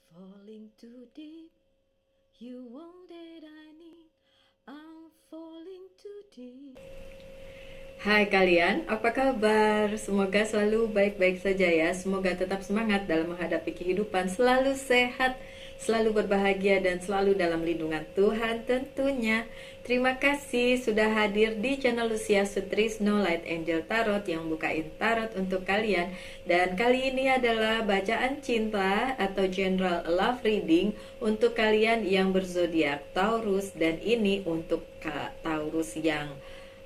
Falling too deep, you want that I need. I'm falling too deep. Hai kalian, apa kabar? Semoga selalu baik-baik saja ya. Semoga tetap semangat dalam menghadapi kehidupan, selalu sehat, selalu berbahagia, dan selalu dalam lindungan Tuhan tentunya. Terima kasih sudah hadir di channel Lucia Sutrisno Light Angel Tarot yang bukain tarot untuk kalian. Dan kali ini adalah bacaan cinta atau general love reading untuk kalian yang berzodiak Taurus, dan ini untuk Taurus yang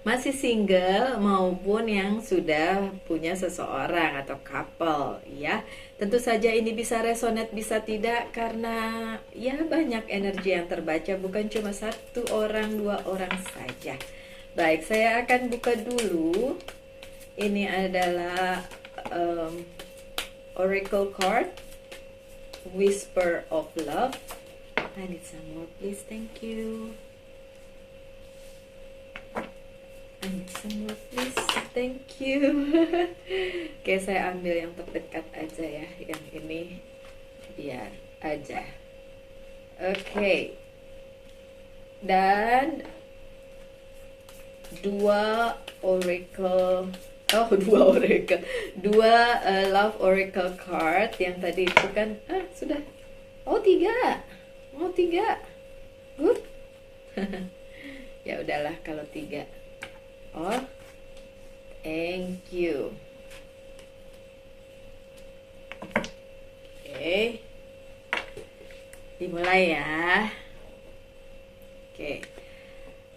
masih single maupun yang sudah punya seseorang atau couple ya. Tentu saja ini bisa resonate bisa tidak karena ya banyak energi yang terbaca, bukan cuma satu orang dua orang saja. Baik, saya akan buka dulu. Ini adalah Oracle card, Whisper of Love. I need some more please, thank you. I need some more please, thank you. Oke, saya ambil yang terdekat aja ya, yang ini biar aja. Oke. Dan dua oracle, dua love oracle card yang tadi itu kan sudah. Tiga, good. Ya udahlah kalau tiga. Oh, thank you. Oke, dimulai ya. Oke,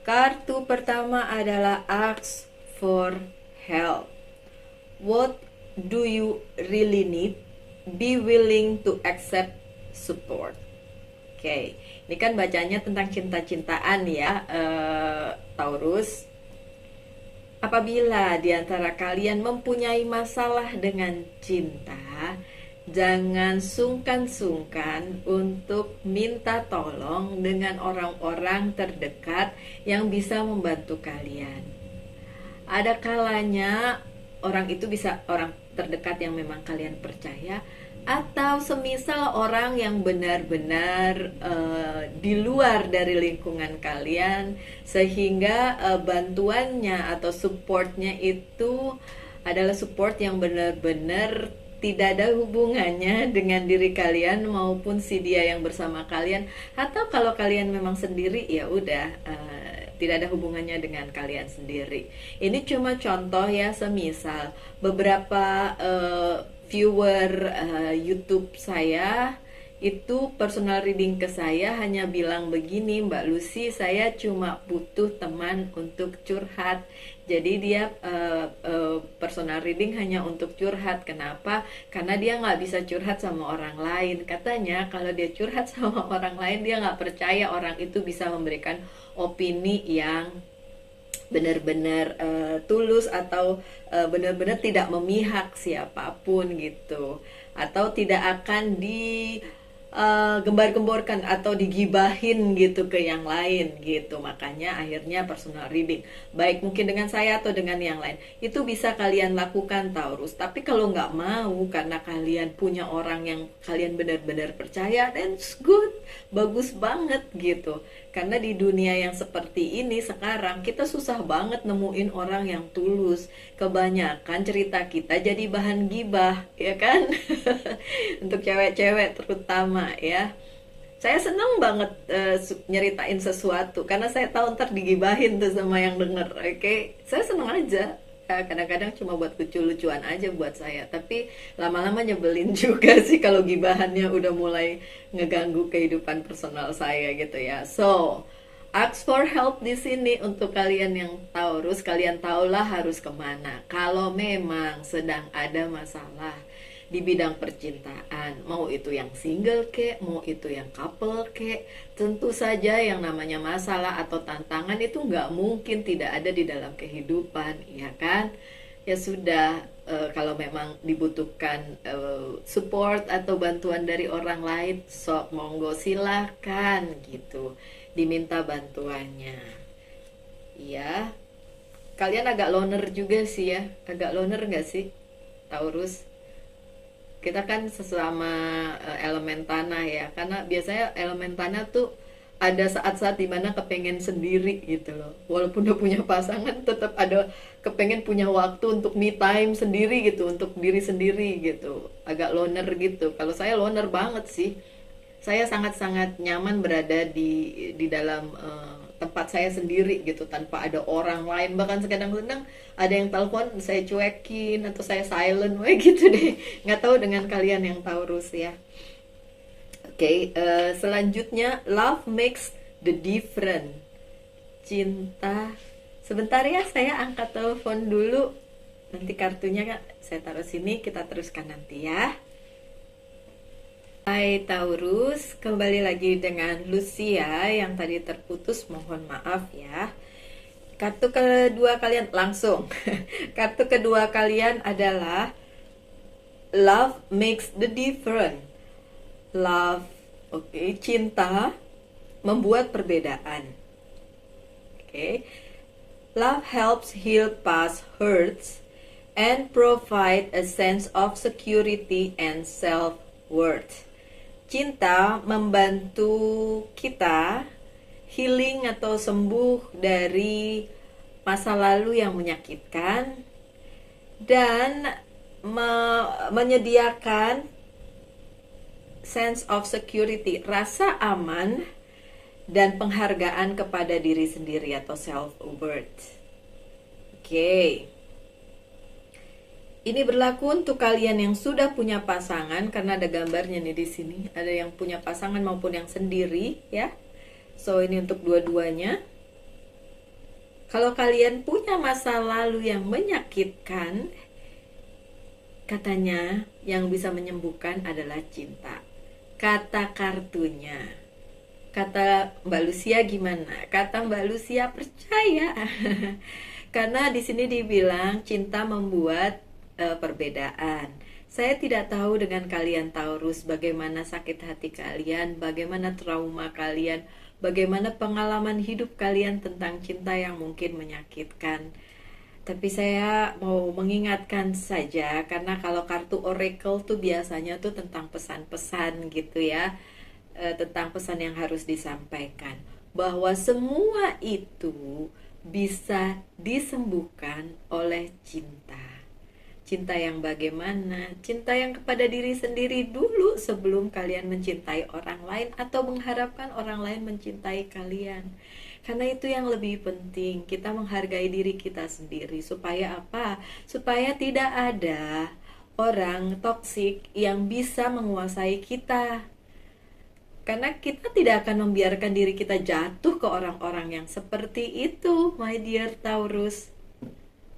kartu pertama adalah Ask for Help. What do you really need? Be willing to accept support. Oke, ini kan bacanya tentang cinta-cintaan ya, Taurus. Apabila di antara kalian mempunyai masalah dengan cinta, jangan sungkan-sungkan untuk minta tolong dengan orang-orang terdekat yang bisa membantu kalian. Ada kalanya orang itu bisa orang terdekat yang memang kalian percaya, atau semisal orang yang benar-benar di luar dari lingkungan kalian, sehingga bantuannya atau supportnya itu adalah support yang benar-benar tidak ada hubungannya dengan diri kalian maupun si dia yang bersama kalian. Atau kalau kalian memang sendiri, ya udah tidak ada hubungannya dengan kalian sendiri. Ini cuma contoh ya, semisal beberapa viewer YouTube saya itu personal reading ke saya hanya bilang begini, Mbak Lucy, saya cuma butuh teman untuk curhat. Jadi dia personal reading hanya untuk curhat. Kenapa? Karena dia nggak bisa curhat sama orang lain. Katanya kalau dia curhat sama orang lain, dia nggak percaya orang itu bisa memberikan opini yang benar-benar tulus atau benar-benar tidak memihak siapapun gitu, atau tidak akan gembar-gemborkan atau digibahin gitu ke yang lain gitu. Makanya akhirnya personal reading, baik mungkin dengan saya atau dengan yang lain, itu bisa kalian lakukan Taurus. Tapi kalau nggak mau karena kalian punya orang yang kalian benar-benar percaya, that's good, bagus banget gitu. Karena di dunia yang seperti ini sekarang kita susah banget nemuin orang yang tulus. Kebanyakan cerita kita jadi bahan gibah, ya kan? Untuk cewek-cewek terutama ya. Saya seneng banget nyeritain sesuatu karena saya tahu ntar digibahin tuh sama yang denger. Oke, saya seneng aja. Kadang-kadang cuma buat lucu-lucuan aja buat saya, tapi lama-lama nyebelin juga sih kalau gibahannya udah mulai ngeganggu kehidupan personal saya gitu ya. So, ask for help di sini untuk kalian yang Taurus. Kalian tahulah harus kemana kalau memang sedang ada masalah di bidang percintaan, mau itu yang single kek, mau itu yang couple kek. Tentu saja yang namanya masalah atau tantangan itu nggak mungkin tidak ada di dalam kehidupan, ya kan? Ya sudah, kalau memang dibutuhkan support atau bantuan dari orang lain, sok monggo silahkan gitu, diminta bantuannya. Ya, kalian agak loner juga sih ya, agak loner nggak sih, Taurus? kita kan sesama elemen tanah ya, karena biasanya elemen tanah tuh ada saat-saat dimana kepengen sendiri gitu loh, walaupun udah punya pasangan tetap ada kepengen punya waktu untuk me time sendiri gitu, untuk diri sendiri gitu, agak loner gitu. Kalau saya loner banget sih, saya sangat-sangat nyaman berada di dalam tempat saya sendiri gitu, tanpa ada orang lain. Bahkan kadang-kadang ada yang telepon saya cuekin atau saya silent gitu deh. Nggak tahu dengan kalian yang Taurus ya. Oke, selanjutnya love makes the difference. Cinta. Sebentar ya, saya angkat telepon dulu. Nanti kartunya saya taruh sini, kita teruskan nanti ya. Hai Taurus, kembali lagi dengan Lucia yang tadi terputus, mohon maaf ya. Kartu kedua kalian langsung. Kartu kedua kalian adalah love makes the difference. Love, oke, cinta membuat perbedaan. Oke. Love helps heal past hurts and provide a sense of security and self-worth. Cinta membantu kita healing atau sembuh dari masa lalu yang menyakitkan dan menyediakan sense of security, rasa aman dan penghargaan kepada diri sendiri atau self-worth. Oke. Ini berlaku untuk kalian yang sudah punya pasangan, karena ada gambarnya nih di sini. Ada yang punya pasangan maupun yang sendiri ya. So ini untuk dua-duanya. Kalau kalian punya masa lalu yang menyakitkan, katanya yang bisa menyembuhkan adalah cinta. Kata kartunya. Kata Mbak Lucia gimana? Kata Mbak Lucia percaya. Karena di sini dibilang cinta membuat perbedaan. Saya tidak tahu dengan kalian Taurus bagaimana sakit hati kalian, bagaimana trauma kalian, bagaimana pengalaman hidup kalian tentang cinta yang mungkin menyakitkan. Tapi saya mau mengingatkan saja, karena kalau kartu oracle tuh biasanya tuh tentang pesan-pesan gitu ya, tentang pesan yang harus disampaikan, bahwa semua itu bisa disembuhkan oleh cinta. Cinta yang bagaimana? Cinta yang kepada diri sendiri dulu sebelum kalian mencintai orang lain atau mengharapkan orang lain mencintai kalian. Karena itu yang lebih penting, kita menghargai diri kita sendiri. Supaya apa? Supaya tidak ada orang toksik yang bisa menguasai kita. Karena kita tidak akan membiarkan diri kita jatuh ke orang-orang yang seperti itu, my dear Taurus.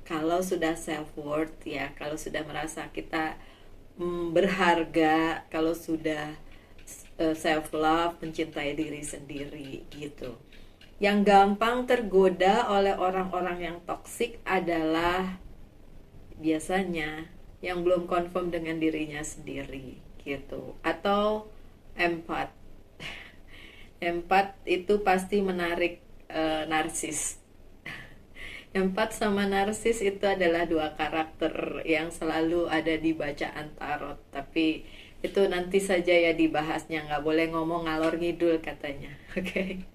Kalau sudah self-worth ya, kalau sudah merasa kita berharga, kalau sudah self-love, mencintai diri sendiri gitu. Yang gampang tergoda oleh orang-orang yang toksik adalah biasanya yang belum confirm dengan dirinya sendiri gitu, atau empat. Empat itu pasti menarik narsis. Empat sama narsis itu adalah dua karakter yang selalu ada di bacaan tarot. Tapi itu nanti saja ya dibahasnya, nggak boleh ngomong ngalor ngidul katanya. Oke.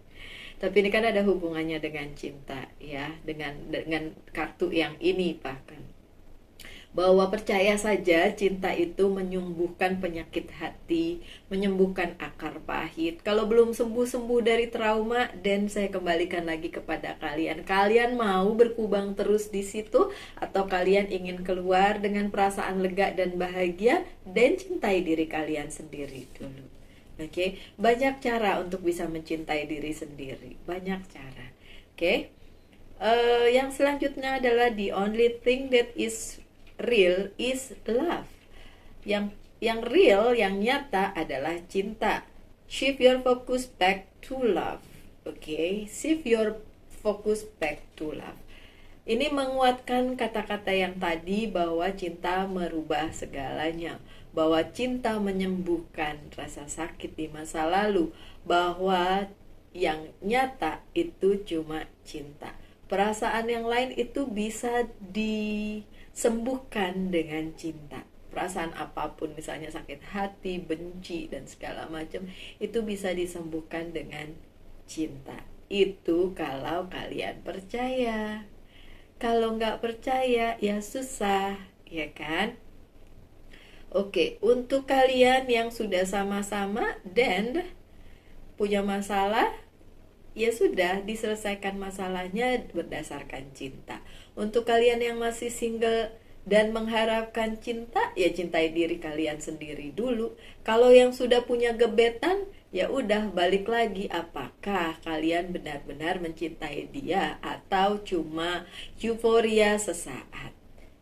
Tapi ini kan ada hubungannya dengan cinta ya, dengan kartu yang ini bahkan. Bahwa percaya saja cinta itu menyembuhkan penyakit hati, menyembuhkan akar pahit. Kalau belum sembuh-sembuh dari trauma, dan saya kembalikan lagi kepada kalian. Kalian mau berkubang terus di situ atau kalian ingin keluar dengan perasaan lega dan bahagia dan cintai diri kalian sendiri dulu. Oke, banyak cara untuk bisa mencintai diri sendiri. Banyak cara. Oke. Yang selanjutnya adalah the only thing that is real is love. Yang real, yang nyata adalah cinta. Shift your focus back to love. Okay, shift your focus back to love. Ini menguatkan kata-kata yang tadi bahwa cinta merubah segalanya, bahwa cinta menyembuhkan rasa sakit di masa lalu, bahwa yang nyata itu cuma cinta. Perasaan yang lain itu bisa disembuhkan dengan cinta. perasaan apapun, misalnya sakit hati, benci, dan segala macam, itu bisa disembuhkan dengan cinta. Itu kalau kalian percaya. Kalau nggak percaya, ya susah, ya kan? Oke, untuk kalian yang sudah sama-sama dan punya masalah, ya sudah, diselesaikan masalahnya berdasarkan cinta. Untuk kalian yang masih single dan mengharapkan cinta, ya cintai diri kalian sendiri dulu. Kalau yang sudah punya gebetan, ya udah, balik lagi, apakah kalian benar-benar mencintai dia atau cuma euforia sesaat.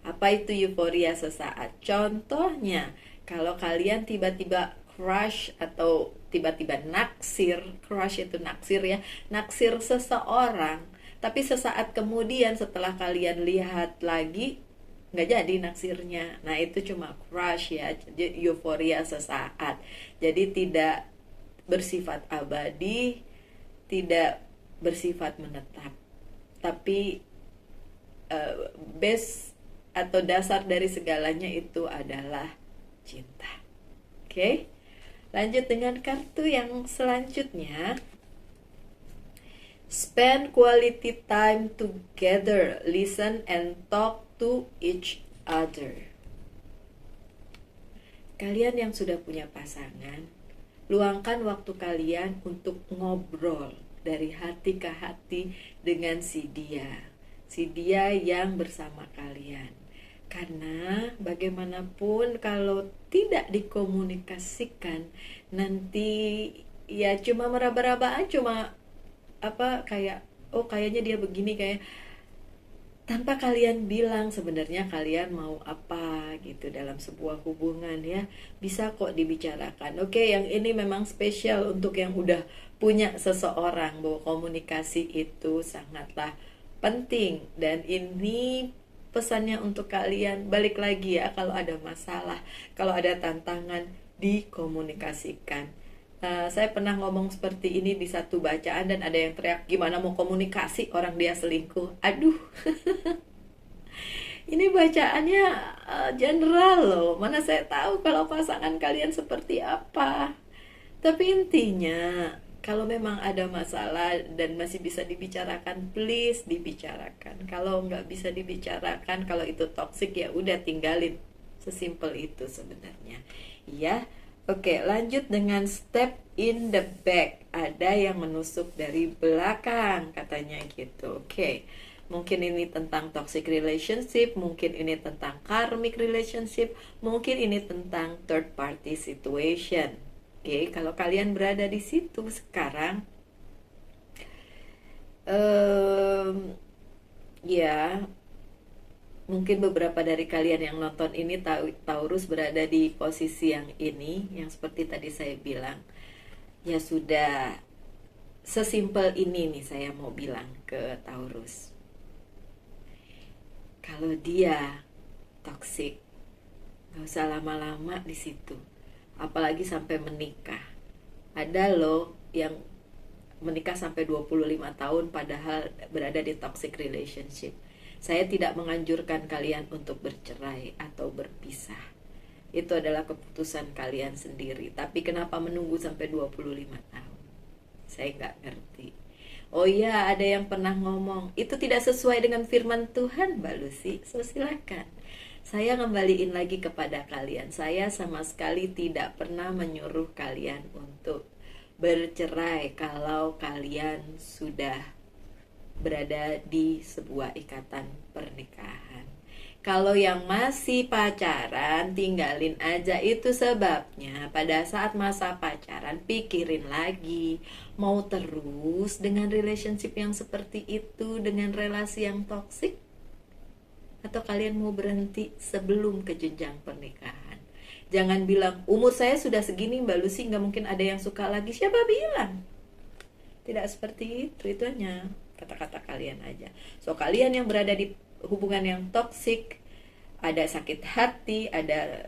Apa itu euforia sesaat? Contohnya, kalau kalian tiba-tiba crush atau tiba-tiba naksir, crush itu naksir ya, naksir seseorang, tapi sesaat kemudian setelah kalian lihat lagi nggak jadi naksirnya. Nah, itu cuma crush ya, jadi euforia sesaat. Jadi tidak bersifat abadi, tidak bersifat menetap. Tapi base atau dasar dari segalanya itu adalah cinta. Oke? Lanjut dengan kartu yang selanjutnya. Spend quality time together, listen and talk to each other. Kalian yang sudah punya pasangan, luangkan waktu kalian untuk ngobrol dari hati ke hati dengan si dia yang bersama kalian. Karena bagaimanapun kalau tidak dikomunikasikan, nanti ya cuma meraba-rabaan, cuma kayak kayaknya dia begini, kayak tanpa kalian bilang sebenarnya kalian mau apa gitu dalam sebuah hubungan ya. Bisa kok dibicarakan. Oke, yang ini memang spesial untuk yang udah punya seseorang, bahwa komunikasi itu sangatlah penting. Dan ini pesannya untuk kalian, balik lagi ya, kalau ada masalah, kalau ada tantangan, dikomunikasikan. Saya pernah ngomong seperti ini di satu bacaan dan ada yang teriak, gimana mau komunikasi orang dia selingkuh. Aduh. Ini bacaannya general loh, mana saya tahu kalau pasangan kalian seperti apa. Tapi intinya, kalau memang ada masalah dan masih bisa dibicarakan, please dibicarakan. Kalau nggak bisa dibicarakan, kalau itu toksik, ya udah tinggalin. Sesimpel itu sebenarnya. Ya, oke, lanjut dengan step in the back. Ada yang menusuk dari belakang, katanya gitu. Oke, mungkin ini tentang toxic relationship, mungkin ini tentang karmic relationship, mungkin ini tentang third party situation. Oke, kalau kalian berada di situ sekarang, ya mungkin beberapa dari kalian yang nonton ini Taurus berada di posisi yang ini, yang seperti tadi saya bilang. Ya sudah, sesimpel ini nih saya mau bilang ke Taurus. Kalau dia toksik, gak usah lama-lama di situ. Apalagi sampai menikah. Ada loh yang menikah sampai 25 tahun padahal berada di toxic relationship. Saya tidak menganjurkan kalian untuk bercerai atau berpisah. Itu adalah keputusan kalian sendiri. Tapi kenapa menunggu sampai 25 tahun? Saya nggak ngerti. Oh iya, ada yang pernah ngomong, itu tidak sesuai dengan firman Tuhan, Mbak Lucy. So silakan. Saya kembaliin lagi kepada kalian. Saya sama sekali tidak pernah menyuruh kalian untuk bercerai kalau kalian sudah berada di sebuah ikatan pernikahan. Kalau yang masih pacaran, tinggalin aja. Itu sebabnya pada saat masa pacaran, pikirin lagi, mau terus dengan relationship yang seperti itu, dengan relasi yang toksik, atau kalian mau berhenti sebelum ke jenjang pernikahan. Jangan bilang, umur saya sudah segini Mbak Lucy, gak mungkin ada yang suka lagi. Siapa bilang? Tidak seperti itu hanya kata-kata kalian aja. So, kalian yang berada di hubungan yang toksik, ada sakit hati, ada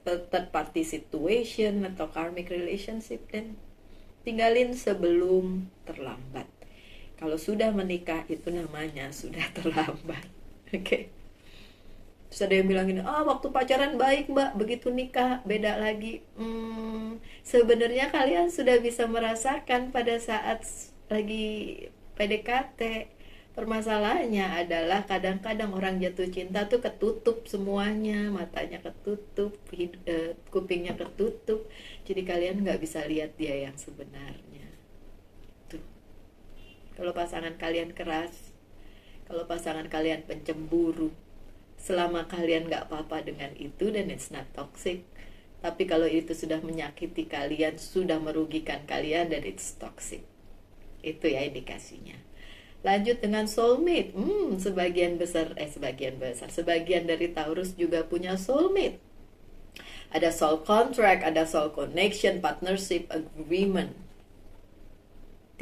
third party situation atau karmic relationship, dan tinggalin sebelum terlambat. Kalau sudah menikah, itu namanya sudah terlambat. Oke. Terus ada yang bilang gini, waktu pacaran baik mbak, begitu nikah beda lagi. Sebenarnya kalian sudah bisa merasakan pada saat lagi PDKT. Permasalahannya adalah kadang-kadang orang jatuh cinta tuh ketutup semuanya, matanya ketutup, kupingnya ketutup, jadi kalian nggak bisa lihat dia yang sebenarnya. Tuh, kalau pasangan kalian keras, kalau pasangan kalian pencemburu, selama kalian nggak apa-apa dengan itu, dan it's not toxic. Tapi kalau itu sudah menyakiti kalian, sudah merugikan kalian, dan it's toxic. Itu ya indikasinya. Lanjut dengan soulmate. Sebagian dari Taurus juga punya soulmate. Ada soul contract, ada soul connection, partnership, agreement.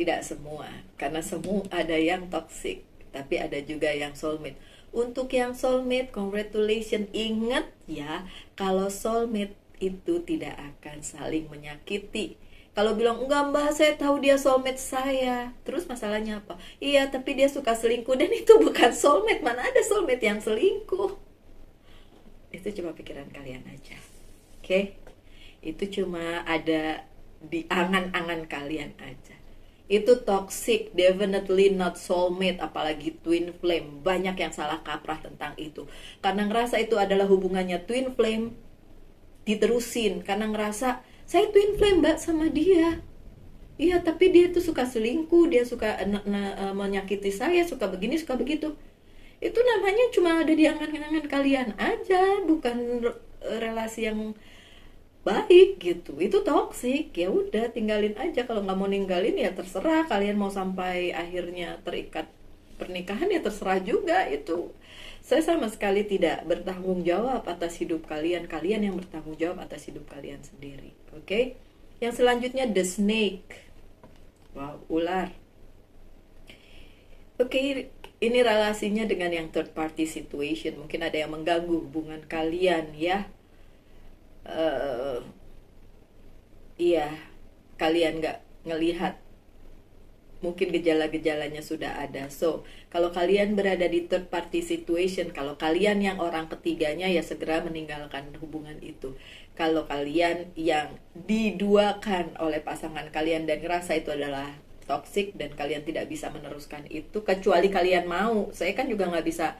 Tidak semua, karena semua ada yang toxic, tapi ada juga yang soulmate. Untuk yang soulmate, congratulations. Ingat ya, kalau soulmate itu tidak akan saling menyakiti. Kalau bilang, enggak mbak, saya tahu dia soulmate saya. Terus masalahnya apa? Iya, tapi dia suka selingkuh, dan itu bukan soulmate. Mana ada soulmate yang selingkuh? Itu cuma pikiran kalian aja. Oke? Itu cuma ada di angan-angan kalian aja. Itu toxic, definitely not soulmate, apalagi twin flame. Banyak yang salah kaprah tentang itu. Karena ngerasa itu adalah hubungannya twin flame, diterusin. Karena ngerasa, saya twin flame mbak sama dia. Iya, tapi dia tuh suka selingkuh, dia suka menyakiti saya, suka begini, suka begitu. Itu namanya cuma ada di angan-angan kalian aja, bukan relasi yang baik gitu. Itu toksik. Ya udah, tinggalin aja. Kalau nggak mau ninggalin ya terserah. Kalian mau sampai akhirnya terikat pernikahan ya terserah juga. Itu saya sama sekali tidak bertanggung jawab atas hidup kalian. Kalian yang bertanggung jawab atas hidup kalian sendiri. Oke? Yang selanjutnya the snake. Wow, ular. Oke, ini relasinya dengan yang third party situation. Mungkin ada yang mengganggu hubungan kalian ya. Iya, kalian nggak ngelihat, mungkin gejala-gejalanya sudah ada. So, kalau kalian berada di third party situation, kalau kalian yang orang ketiganya, ya segera meninggalkan hubungan itu. Kalau kalian yang diduakan oleh pasangan kalian dan ngerasa itu adalah toxic dan kalian tidak bisa meneruskan itu, kecuali kalian mau. Saya kan juga nggak bisa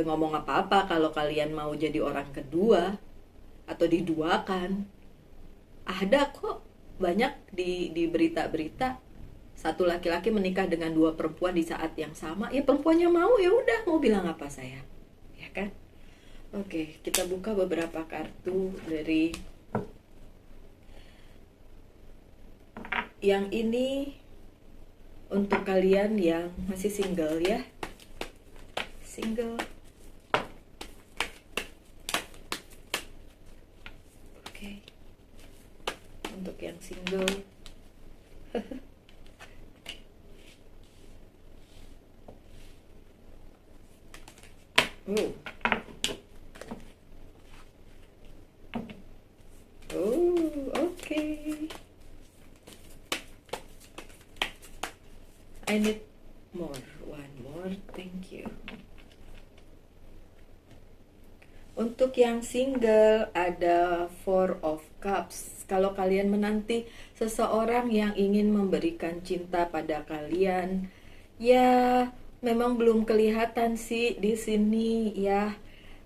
ngomong apa-apa kalau kalian mau jadi orang kedua atau diduakan. Ada kok banyak di berita-berita, satu laki-laki menikah dengan dua perempuan di saat yang sama. Ya perempuannya mau, ya udah, mau bilang apa saya, ya kan? Oke, kita buka beberapa kartu dari yang ini untuk kalian yang masih single ya. Single. Untuk yang single, oke. I need more, one more, thank you. Untuk yang single ada Four of Cups. Kalau kalian menanti seseorang yang ingin memberikan cinta pada kalian, ya memang belum kelihatan sih di sini ya.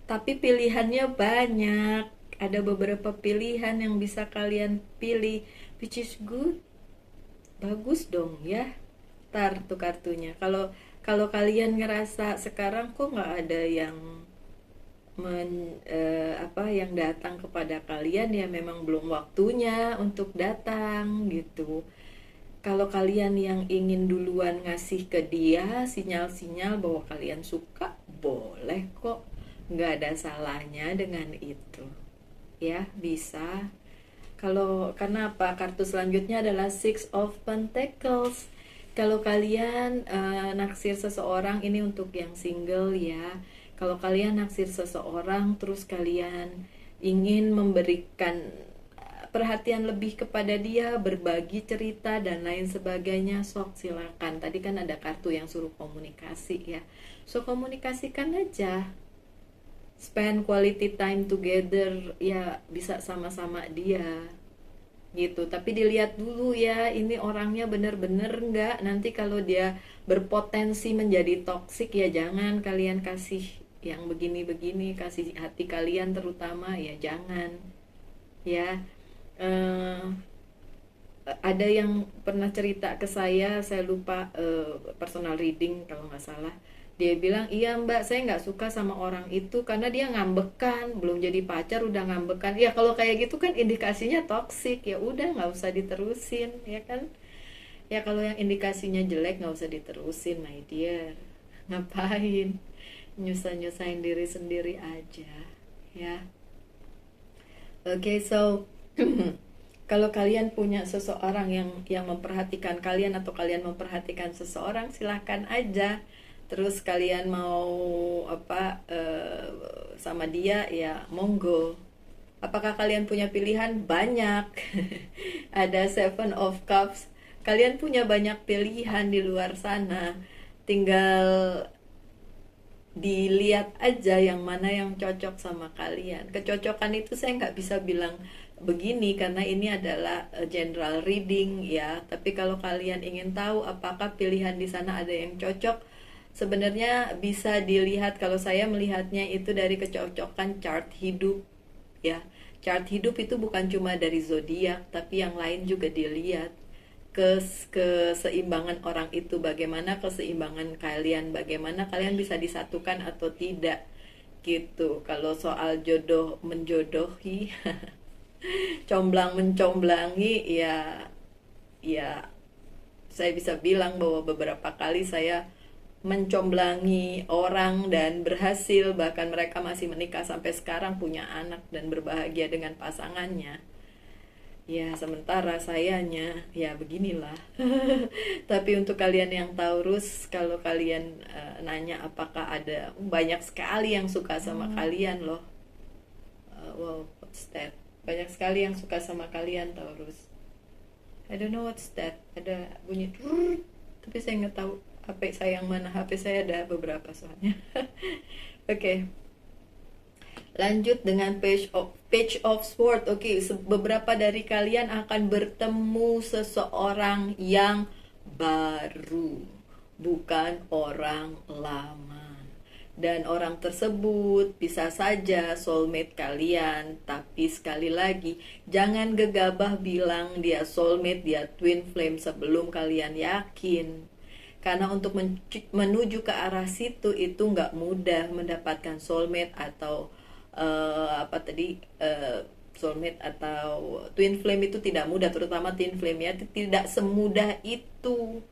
Tapi pilihannya banyak. Ada beberapa pilihan yang bisa kalian pilih, which is good. Bagus dong ya. Tar tuh kartunya. Kalau kalian ngerasa sekarang kok nggak ada yang yang datang kepada kalian, ya memang belum waktunya untuk datang gitu. Kalau kalian yang ingin duluan ngasih ke dia sinyal-sinyal bahwa kalian suka, boleh kok, nggak ada salahnya dengan itu ya, bisa. Karena apa? Kartu selanjutnya adalah Six of Pentacles. Kalau kalian naksir seseorang, ini untuk yang single ya. Kalau kalian naksir seseorang, terus kalian ingin memberikan perhatian lebih kepada dia, berbagi cerita dan lain sebagainya, sok silakan. Tadi kan ada kartu yang suruh komunikasi ya. So komunikasikan aja. spend quality time together, ya bisa sama-sama dia gitu. Tapi dilihat dulu ya, ini orangnya bener-bener nggak, nanti kalau dia berpotensi menjadi toksik ya jangan kalian kasih yang begini-begini, kasih hati kalian terutama ya jangan ya. eh, ada yang pernah cerita ke saya lupa, personal reading kalau nggak salah. Dia bilang, iya mbak, saya nggak suka sama orang itu karena dia ngambekan, belum jadi pacar udah ngambekan. Ya kalau kayak gitu kan indikasinya toksik, ya udah nggak usah diterusin, ya kan? Ya kalau yang indikasinya jelek nggak usah diterusin, my dear. Ngapain? Nyusah-nyusahin diri sendiri aja, ya. Oke, so kalau kalian punya seseorang yang memperhatikan kalian atau kalian memperhatikan seseorang, silahkan aja. Terus kalian mau apa, sama dia ya monggo. Apakah kalian punya pilihan? Banyak. Ada Seven of Cups. Kalian punya banyak pilihan di luar sana. Tinggal dilihat aja yang mana yang cocok sama kalian. Kecocokan itu saya nggak bisa bilang begini karena ini adalah general reading ya. Tapi kalau kalian ingin tahu apakah pilihan di sana ada yang cocok, sebenarnya bisa dilihat. Kalau saya melihatnya itu dari kecocokan chart hidup ya. Chart hidup itu bukan cuma dari zodiak, tapi yang lain juga dilihat. Keseimbangan orang itu bagaimana, keseimbangan kalian bagaimana, kalian bisa disatukan atau tidak gitu. Kalau soal jodoh menjodohi comblang mencomblangi ya, ya saya bisa bilang bahwa beberapa kali saya mencomblangi orang dan berhasil, bahkan mereka masih menikah sampai sekarang, punya anak dan berbahagia dengan pasangannya. Ya, sementara sayanya ya beginilah. Tapi untuk kalian yang Taurus, kalau kalian nanya apakah ada, banyak sekali yang suka sama kalian loh. Wow, what's that? Banyak sekali yang suka sama kalian Taurus. I don't know what's that. Ada bunyi trrrt, tapi saya nggak tahu HP saya yang mana. HP saya ada beberapa soalnya. Oke. Okay. Lanjut dengan Page of Sword. Oke, beberapa dari kalian akan bertemu seseorang yang baru, bukan orang lama. Dan orang tersebut bisa saja soulmate kalian. Tapi sekali lagi, jangan gegabah bilang dia soulmate, dia twin flame sebelum kalian yakin. Karena untuk menuju ke arah situ itu nggak mudah mendapatkan soulmate atau soulmate atau twin flame itu tidak mudah, terutama twin flame ya, tidak semudah itu.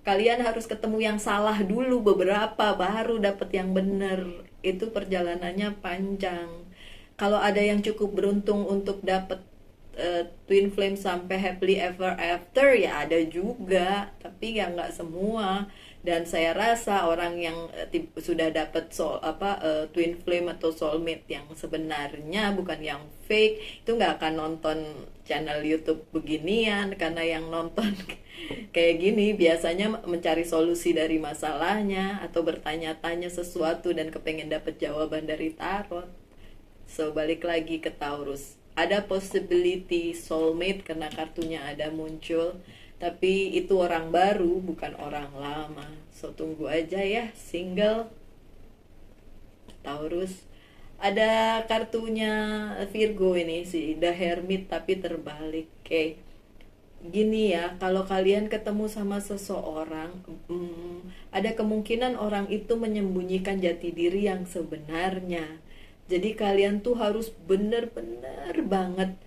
Kalian harus ketemu yang salah dulu beberapa baru dapat yang benar. Itu perjalanannya panjang. Kalau ada yang cukup beruntung untuk dapat twin flame sampai happily ever after ya ada juga, tapi ya nggak semua. Dan saya rasa orang yang sudah dapat twin flame atau soulmate yang sebenarnya, bukan yang fake, itu nggak akan nonton channel YouTube beginian. Karena yang nonton kayak gini biasanya mencari solusi dari masalahnya atau bertanya-tanya sesuatu dan kepengen dapat jawaban dari tarot. So balik lagi ke Taurus, ada possibility soulmate karena kartunya ada muncul, tapi itu orang baru bukan orang lama. So tunggu aja ya single Taurus. Ada kartunya Virgo ini sih, The Hermit tapi terbalik. Oke. Gini ya, kalau kalian ketemu sama seseorang, ada kemungkinan orang itu menyembunyikan jati diri yang sebenarnya. Jadi kalian tuh harus benar-benar banget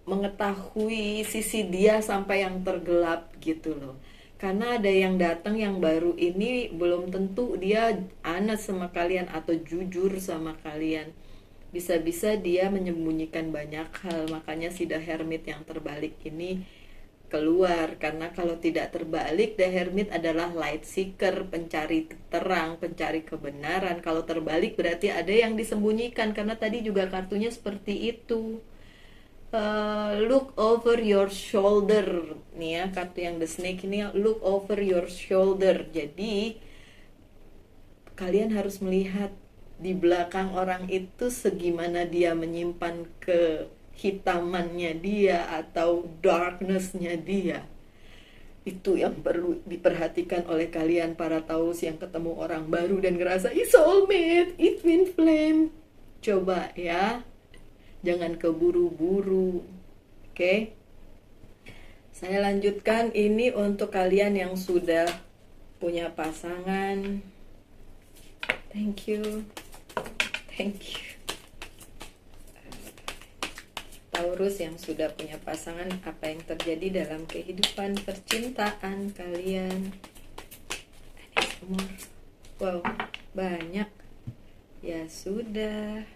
mengetahui sisi dia sampai yang tergelap gitu loh. Karena ada yang datang yang baru ini belum tentu dia honest sama kalian atau jujur sama kalian. Bisa-bisa dia menyembunyikan banyak hal. Makanya si The Hermit yang terbalik ini keluar. Karena kalau tidak terbalik, The Hermit adalah light seeker, pencari terang, pencari kebenaran. Kalau terbalik berarti ada yang disembunyikan. Karena tadi juga kartunya seperti itu. Look over your shoulder nih ya, kartu yang The Snake ini, look over your shoulder. Jadi kalian harus melihat di belakang orang itu segimana dia menyimpan kehitamannya dia atau darknessnya dia. Itu yang perlu diperhatikan oleh kalian para Taurus yang ketemu orang baru dan ngerasa soulmate, it twin flame. Coba ya, jangan keburu-buru. Oke? Saya lanjutkan ini untuk kalian yang sudah punya pasangan. Thank you. Thank you. Taurus yang sudah punya pasangan, apa yang terjadi dalam kehidupan percintaan kalian? Umur. Wow, banyak. Ya sudah.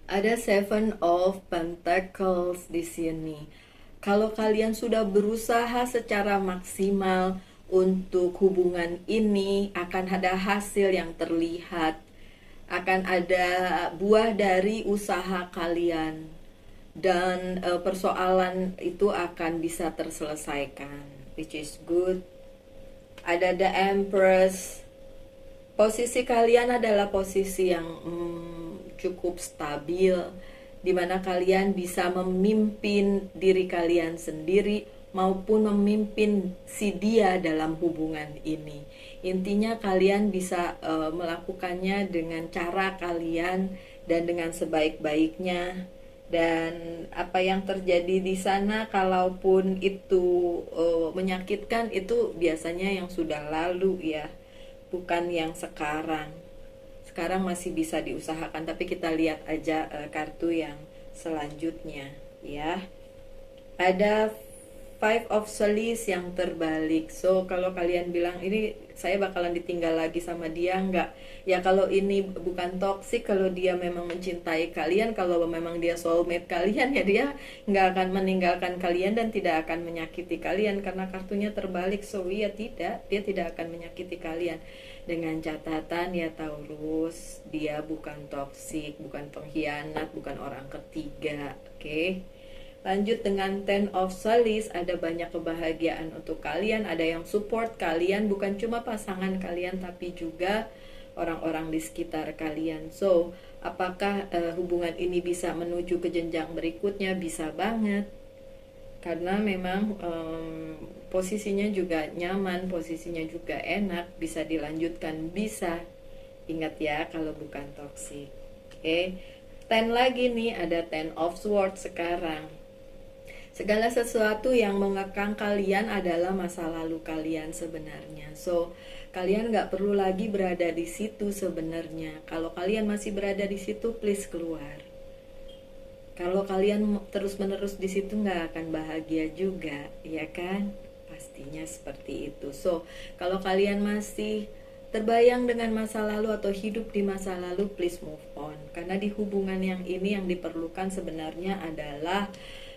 Ada Seven of Pentacles di sini. Kalau kalian sudah berusaha secara maksimal untuk hubungan ini, akan ada hasil yang terlihat, akan ada buah dari usaha kalian, dan persoalan itu akan bisa terselesaikan, which is good. Ada the Empress. Posisi kalian adalah posisi yang cukup stabil, dimana kalian bisa memimpin diri kalian sendiri maupun memimpin si dia dalam hubungan ini. Intinya kalian bisa melakukannya dengan cara kalian dan dengan sebaik-baiknya. Dan apa yang terjadi di sana, kalaupun itu menyakitkan, itu biasanya yang sudah lalu ya, bukan yang sekarang. Sekarang masih bisa diusahakan, tapi kita lihat aja kartu yang selanjutnya ya. Ada Five of Swords yang terbalik. So kalau kalian bilang ini saya bakalan ditinggal lagi sama dia, enggak. Ya kalau ini bukan toksik, kalau dia memang mencintai kalian, kalau memang dia soulmate kalian, ya dia nggak akan meninggalkan kalian dan tidak akan menyakiti kalian, karena kartunya terbalik. So ya tidak, dia tidak akan menyakiti kalian. Dengan catatan ya Taurus, dia bukan toksik, bukan pengkhianat, bukan orang ketiga. Oke. Lanjut dengan Ten of Swords, ada banyak kebahagiaan untuk kalian, ada yang support kalian, bukan cuma pasangan kalian tapi juga orang-orang di sekitar kalian. So, apakah hubungan ini bisa menuju ke jenjang berikutnya? Bisa banget. Karena memang posisinya juga nyaman, posisinya juga enak, bisa dilanjutkan, bisa. Ingat ya kalau bukan toksik. Oke. Ten lagi nih, ada Ten of Swords sekarang. Segala sesuatu yang mengekang kalian adalah masa lalu kalian sebenarnya. So, kalian nggak perlu lagi berada di situ sebenarnya. Kalau kalian masih berada di situ, please keluar. Kalau kalian terus-menerus di situ nggak akan bahagia juga, ya kan? Pastinya seperti itu. So, kalau kalian masih terbayang dengan masa lalu atau hidup di masa lalu, please move on. Karena di hubungan yang ini yang diperlukan sebenarnya adalah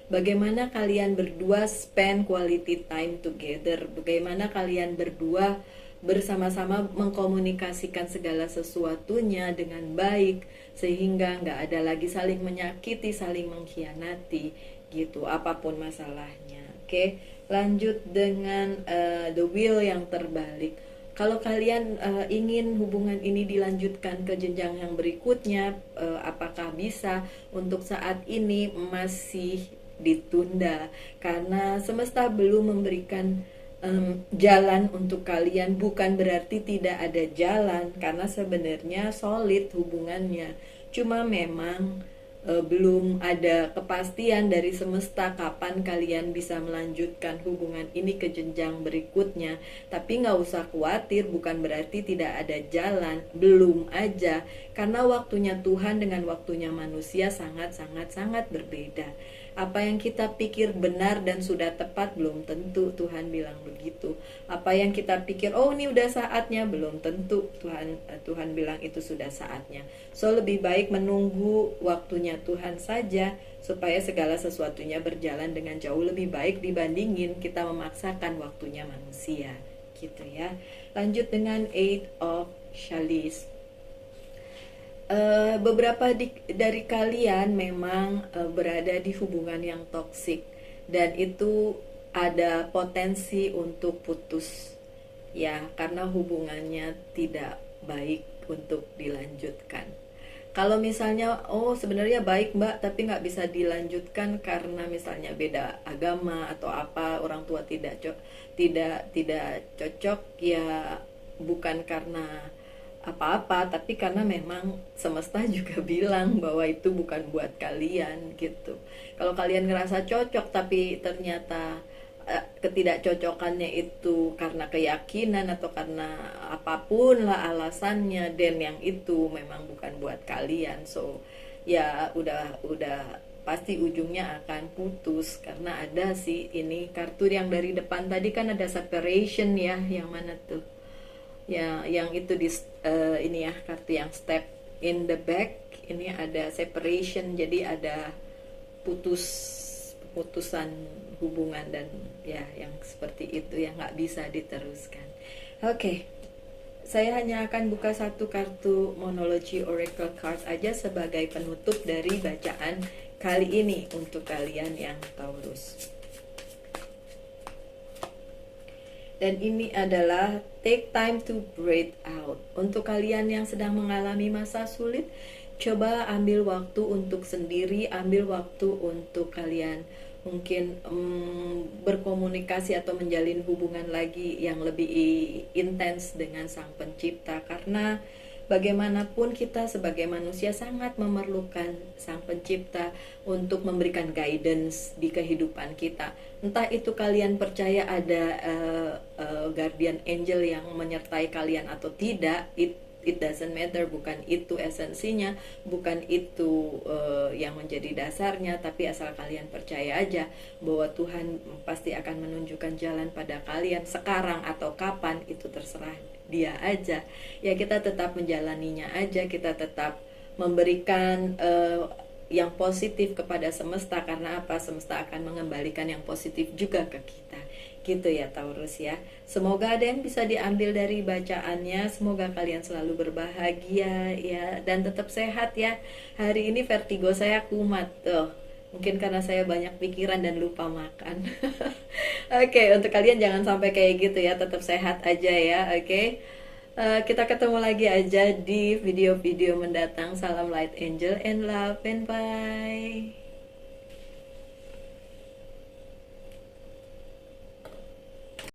bagaimana kalian berdua spend quality time together. Bagaimana kalian berdua bersama-sama mengkomunikasikan segala sesuatunya dengan baik, sehingga nggak ada lagi saling menyakiti, saling mengkhianati gitu, apapun masalahnya. Oke, lanjut dengan the wheel yang terbalik. Kalau kalian ingin hubungan ini dilanjutkan ke jenjang yang berikutnya, apakah bisa? Untuk saat ini masih ditunda karena semesta belum memberikan jalan untuk kalian. Bukan berarti tidak ada jalan, karena sebenarnya solid hubungannya, cuma memang belum ada kepastian dari semesta kapan kalian bisa melanjutkan hubungan ini ke jenjang berikutnya. Tapi nggak usah khawatir, bukan berarti tidak ada jalan, belum aja, karena waktunya Tuhan dengan waktunya manusia sangat berbeda. Apa yang kita pikir benar dan sudah tepat, belum tentu Tuhan bilang begitu. Apa yang kita pikir, oh ini udah saatnya, belum tentu Tuhan bilang itu sudah saatnya. So lebih baik menunggu waktunya Tuhan saja, supaya segala sesuatunya berjalan dengan jauh lebih baik dibandingin kita memaksakan waktunya manusia, gitu ya. Lanjut dengan Eight of Chalice. Beberapa dari kalian memang berada di hubungan yang toksik, dan itu ada potensi untuk putus ya, karena hubungannya tidak baik untuk dilanjutkan. Kalau misalnya, oh sebenarnya baik mbak, tapi nggak bisa dilanjutkan karena misalnya beda agama atau apa, orang tua tidak cocok, ya bukan karena apa-apa, tapi karena memang semesta juga bilang bahwa itu bukan buat kalian gitu. Kalau kalian ngerasa cocok tapi ternyata ketidakcocokannya itu karena keyakinan atau karena apapun lah alasannya, dan yang itu memang bukan buat kalian, so ya udah pasti ujungnya akan putus. Karena ada sih ini kartu yang dari depan tadi kan ada separation ya, yang mana tuh ya, yang itu di ini ya, kartu yang step in the back ini ada separation, jadi ada putusan hubungan, dan ya yang seperti itu yang nggak bisa diteruskan. Oke, saya hanya akan buka satu kartu Monology Oracle Card aja sebagai penutup dari bacaan kali ini untuk kalian yang Taurus. Dan ini adalah take time to breathe out. Untuk kalian yang sedang mengalami masa sulit, coba ambil waktu untuk sendiri, ambil waktu untuk kalian mungkin berkomunikasi atau menjalin hubungan lagi yang lebih intens dengan Sang Pencipta. Karena bagaimanapun kita sebagai manusia sangat memerlukan Sang Pencipta untuk memberikan guidance di kehidupan kita. Entah itu kalian percaya ada guardian angel yang menyertai kalian atau tidak, it doesn't matter, bukan itu esensinya, bukan itu yang menjadi dasarnya, tapi asal kalian percaya aja bahwa Tuhan pasti akan menunjukkan jalan pada kalian sekarang atau kapan, itu terserah Dia aja. Ya kita tetap menjalaninya aja, kita tetap memberikan yang positif kepada semesta, karena apa? Semesta akan mengembalikan yang positif juga ke kita. Gitu ya Taurus ya. Semoga ada yang bisa diambil dari bacaannya. Semoga kalian selalu berbahagia ya, dan tetap sehat ya. Hari ini vertigo saya kumat tuh. Mungkin karena saya banyak pikiran dan lupa makan. Oke, untuk kalian jangan sampai kayak gitu ya. Tetap sehat aja ya. Oke. Kita ketemu lagi aja di video-video mendatang. Salam light angel and love, and bye.